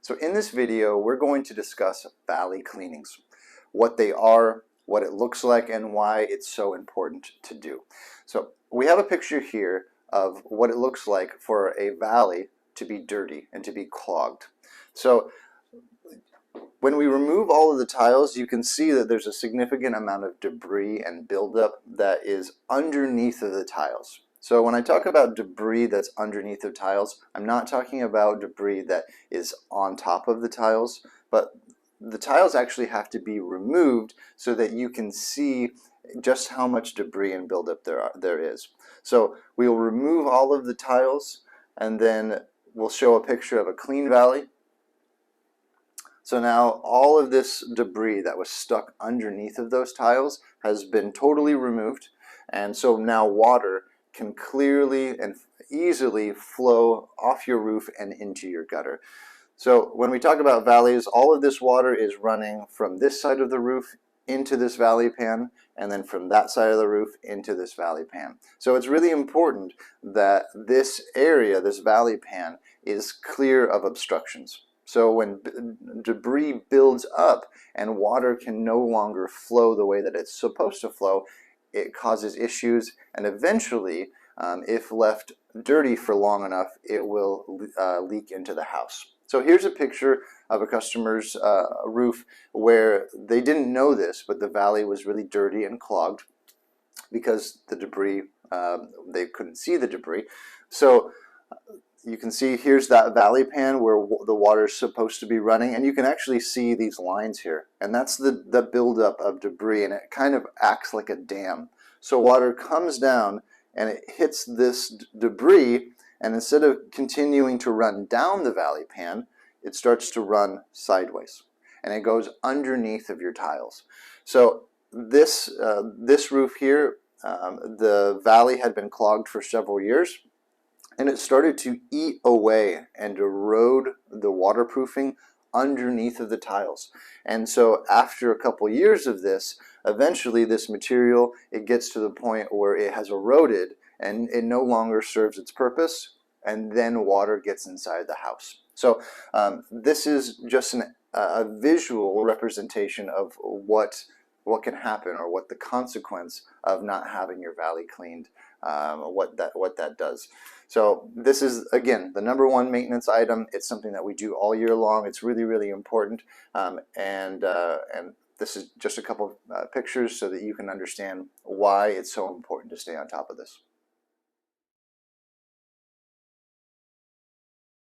So in this video, we're going to discuss valley cleanings, what they are, what it looks like, and why it's so important to do. So we have a picture here of what it looks like for a valley to be dirty and to be clogged. So when we remove all of the tiles, you can see that there's a significant amount of debris and buildup that is underneath of the tiles. So when I talk about debris that's underneath of tiles, I'm not talking about debris that is on top of the tiles, but the tiles actually have to be removed so that you can see just how much debris and buildup there is. So we will remove all of the tiles, and then we'll show a picture of a clean valley. So now all of this debris that was stuck underneath of those tiles has been totally removed, and so now water can clearly and easily flow off your roof and into your gutter. So when we talk about valleys, all of this water is running from this side of the roof into this valley pan, and then from that side of the roof into this valley pan. So it's really important that this area, this valley pan, is clear of obstructions. So when debris builds up and water can no longer flow the way that it's supposed to flow, it causes issues, and eventually, if left dirty for long enough, it will leak into the house. So here's a picture of a customer's roof where they didn't know this, but the valley was really dirty and clogged because the debris, they couldn't see the debris. So you can see here's that valley pan where the water is supposed to be running, and you can actually see these lines here, and that's the buildup of debris, and it kind of acts like a dam. So water comes down and it hits this debris, and instead of continuing to run down the valley pan, it starts to run sideways, and it goes underneath of your tiles. So this roof here, the valley had been clogged for several years, and it started to eat away and erode the waterproofing underneath of the tiles. And so after a couple years of this, eventually this material, it gets to the point where it has eroded and it no longer serves its purpose, and then water gets inside the house. So this is just a visual representation of what can happen, or what the consequence of not having your valley cleaned, what that does. So this is, again, the #1 maintenance item. It's something that we do all year long. It's really, really important, and this is just a couple of pictures so that you can understand why it's so important to stay on top of this.